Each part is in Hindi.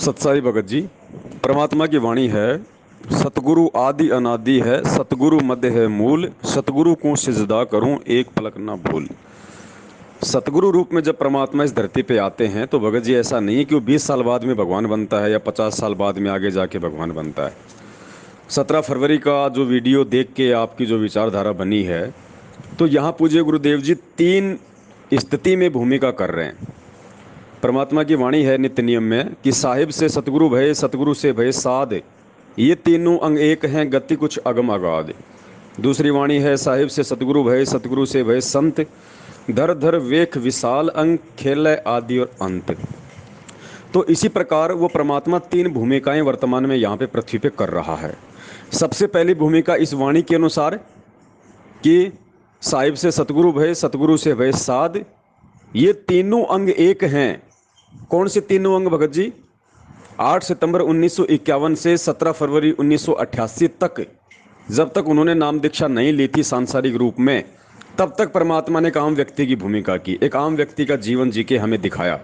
सत्साई भगत जी। परमात्मा की वाणी है, सतगुरु आदि अनादि है, सतगुरु मध्य है मूल, सतगुरु को सिजदा करूं एक पलक ना भूल। सतगुरु रूप में जब परमात्मा इस धरती पे आते हैं तो भगत जी ऐसा नहीं है कि वो 20 साल बाद में भगवान बनता है या 50 साल बाद में आगे जाके भगवान बनता है। 17 फरवरी का जो वीडियो देख के आपकी जो विचारधारा बनी है, तो यहाँ पूज्य गुरुदेव जी 3 स्थिति में भूमिका कर रहे हैं। परमात्मा की वाणी है नित्य नियम में कि साहिब से सतगुरु भय, सतगुरु से भय साध, ये तीनों अंग एक हैं, गति कुछ अगम अगाध। दूसरी वाणी है साहिब से सतगुरु भय, सतगुरु से भय संत, धर धर वेख विशाल अंग, खेल आदि और अंत। तो इसी प्रकार वो परमात्मा 3 भूमिकाएं वर्तमान में यहाँ पे पृथ्वी पे कर रहा है। सबसे पहली भूमिका इस वाणी के अनुसार कि साहिब से सतगुरु भय, सतगुरु से भय साध, ये तीनों अंग एक हैं। कौन से तीनों अंग भगत जी? 8 सितंबर 1951 से 17 फरवरी 1988 तक, जब तक उन्होंने नाम दीक्षा नहीं ली थी सांसारिक रूप में, तब तक परमात्मा ने एक आम व्यक्ति की भूमिका की, एक आम व्यक्ति का जीवन जी के हमें दिखाया।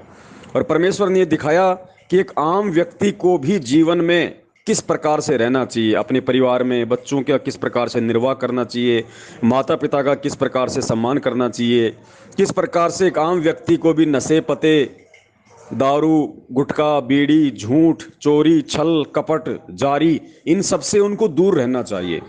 और परमेश्वर ने दिखाया कि एक आम व्यक्ति को भी जीवन में किस प्रकार से रहना चाहिए, अपने परिवार में बच्चों का किस प्रकार से निर्वाह करना चाहिए, माता पिता का किस प्रकार से सम्मान करना चाहिए, किस प्रकार से एक आम व्यक्ति को भी नशे पते, दारू, गुटखा, बीड़ी, झूठ, चोरी, छल, कपट, जारी, इन सब से उनको दूर रहना चाहिए।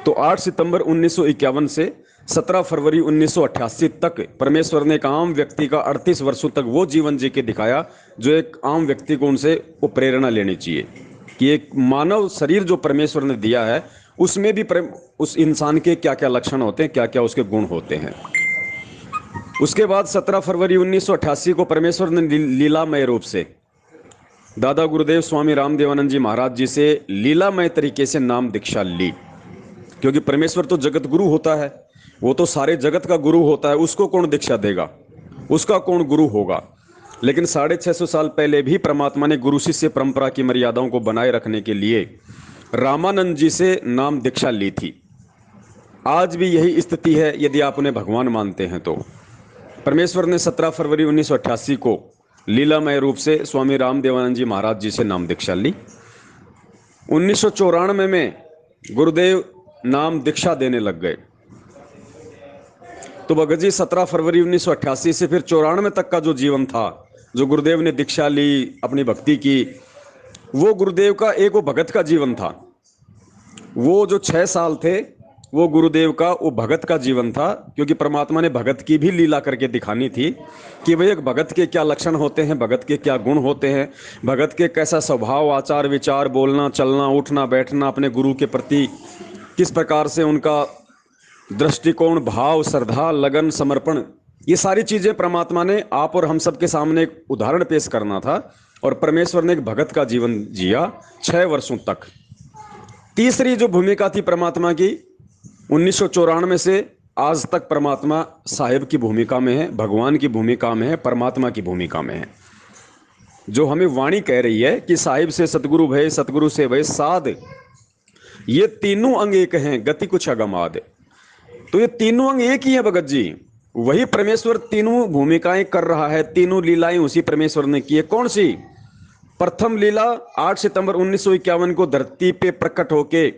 तो 8 सितंबर 1951 से 17 फरवरी 1988 तक परमेश्वर ने एक आम व्यक्ति का 38 वर्षों तक वो जीवन जी के दिखाया जो एक आम व्यक्ति को उनसे वो प्रेरणा लेनी चाहिए कि एक मानव शरीर जो परमेश्वर ने दिया है उसमें भी उस इंसान के क्या क्या लक्षण होते हैं, क्या क्या उसके गुण होते हैं। उसके बाद 17 फरवरी 1988 को परमेश्वर ने लीलामय रूप से दादा गुरुदेव स्वामी रामदेवानंद जी महाराज जी से लीलामय तरीके से नाम दीक्षा ली। क्योंकि परमेश्वर तो जगत गुरु होता है, वो तो सारे जगत का गुरु होता है, उसको कौन दीक्षा देगा, उसका कौन गुरु होगा। लेकिन 650 साल पहले भी परमात्मा ने गुरु शिष्य परंपरा की मर्यादाओं को बनाए रखने के लिए रामानंद जी से नाम दीक्षा ली थी। आज भी यही स्थिति है यदि आप उन्हें भगवान मानते हैं तो। परमेश्वर ने 17 फरवरी 1988 को लीलामय रूप से स्वामी रामदेवानंद जी महाराज जी से नाम दीक्षा ली। 1994 में गुरुदेव नाम दीक्षा देने लग गए। तो भगत जी 17 फरवरी 1988 से फिर 94 तक का जो जीवन था, जो गुरुदेव ने दीक्षा ली, अपनी भक्ति की, वो गुरुदेव का एक वो भगत का जीवन था। वो जो 6 साल थे वो गुरुदेव का वो भगत का जीवन था। क्योंकि परमात्मा ने भगत की भी लीला करके दिखानी थी कि भाई एक भगत के क्या लक्षण होते हैं, भगत के क्या गुण होते हैं, भगत के कैसा स्वभाव, आचार, विचार, बोलना, चलना, उठना, बैठना, अपने गुरु के प्रति किस प्रकार से उनका दृष्टिकोण, भाव, श्रद्धा, लगन, समर्पण, ये सारी चीज़ें परमात्मा ने आप और हम सब के सामने एक उदाहरण पेश करना था। और परमेश्वर ने एक भगत का जीवन जिया 6 वर्षों तक। तीसरी जो भूमिका थी परमात्मा की, 1994 से आज तक परमात्मा साहिब की भूमिका में है, भगवान की भूमिका में है, परमात्मा की भूमिका में है। जो हमें वाणी कह रही है कि साहिब से सतगुरु भय, सतगुरु से भय साध, ये तीनों अंग एक हैं, गति कुछ अगमाद। तो ये तीनों अंग एक ही है भगत जी। वही परमेश्वर तीनों भूमिकाएं कर रहा है, तीनों लीलाएं उसी परमेश्वर ने की है। कौन सी? प्रथम लीला 8 सितंबर 1951 को धरती पे प्रकट होके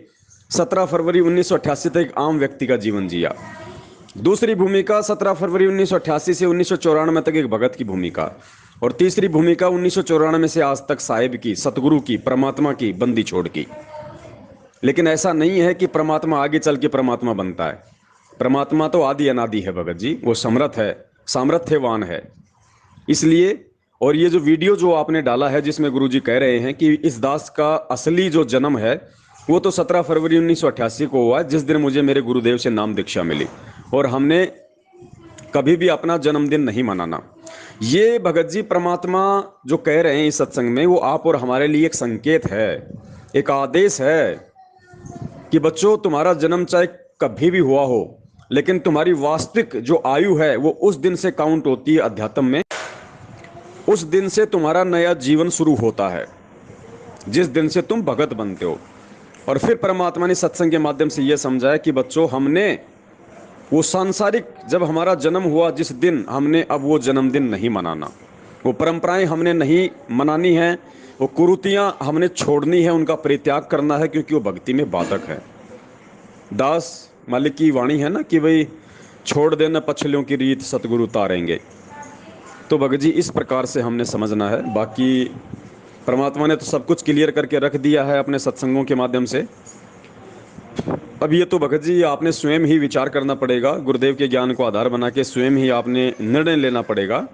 17 फरवरी 1988 तक एक आम व्यक्ति का जीवन जिया। दूसरी भूमिका 17 फरवरी 1988 से 1994 तक एक भगत की भूमिका। और तीसरी भूमिका 1994 से आज तक साहिब की, सतगुरु की, परमात्मा की, बंदी छोड़ की। लेकिन ऐसा नहीं है कि परमात्मा आगे चल के परमात्मा बनता है। परमात्मा तो आदि अनादि है भगत जी, वो समर्थ है, सामर्थ्यवान है। इसलिए और ये जो वीडियो जो आपने डाला है जिसमें गुरुजी कह रहे हैं कि इस दास का असली जो जन्म है वो तो 17 फरवरी 1988 को हुआ, जिस दिन मुझे मेरे गुरुदेव से नाम दीक्षा मिली। और हमने कभी भी अपना जन्मदिन नहीं मनाना। ये भगत जी परमात्मा जो कह रहे हैं इस सत्संग में, वो आप और हमारे लिए एक संकेत है, एक आदेश है कि बच्चों तुम्हारा जन्म चाहे कभी भी हुआ हो, लेकिन तुम्हारी वास्तविक जो आयु है वो उस दिन से काउंट होती है अध्यात्म में। उस दिन से तुम्हारा नया जीवन शुरू होता है, जिस दिन से तुम भगत बनते हो। और फिर परमात्मा ने सत्संग के माध्यम से यह समझाया कि बच्चों हमने वो सांसारिक जब हमारा जन्म हुआ जिस दिन, हमने अब वो जन्मदिन नहीं मनाना। वो परंपराएं हमने नहीं मनानी है, वो कुरीतियां हमने छोड़नी है, उनका परित्याग करना है, क्योंकि वो भक्ति में बाधक है। दास मालिक की वाणी है ना कि भाई छोड़ देना पछलियों की रीत, सतगुरु उतारेंगे। तो भगत जी इस प्रकार से हमने समझना है। बाकी परमात्मा ने तो सब कुछ क्लियर करके रख दिया है अपने सत्संगों के माध्यम से। अब ये तो भगत जी आपने स्वयं ही विचार करना पड़ेगा, गुरुदेव के ज्ञान को आधार बना के स्वयं ही आपने निर्णय लेना पड़ेगा।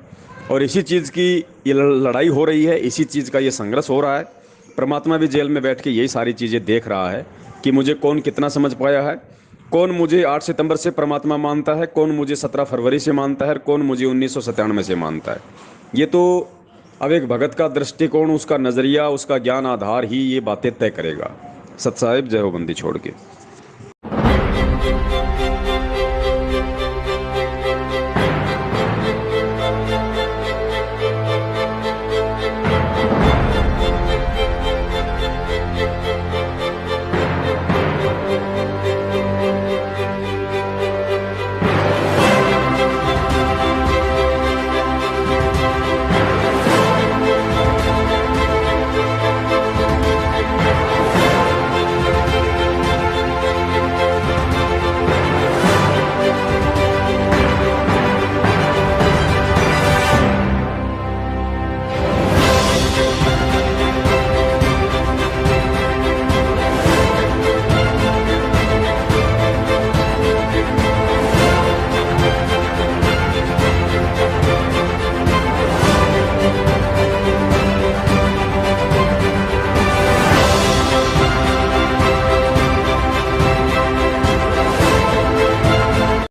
और इसी चीज़ की ये लड़ाई हो रही है, इसी चीज़ का ये संघर्ष हो रहा है। परमात्मा भी जेल में बैठ के यही सारी चीज़ें देख रहा है कि मुझे कौन कितना समझ पाया है, कौन मुझे 8 सितंबर से परमात्मा मानता है, कौन मुझे 17 फरवरी से मानता है, कौन मुझे 1997 से मानता है। ये तो अब एक भगत का दृष्टिकोण, उसका नज़रिया, उसका ज्ञान आधार ही ये बातें तय करेगा। सत साहिब जय हो बंदी छोड़ के।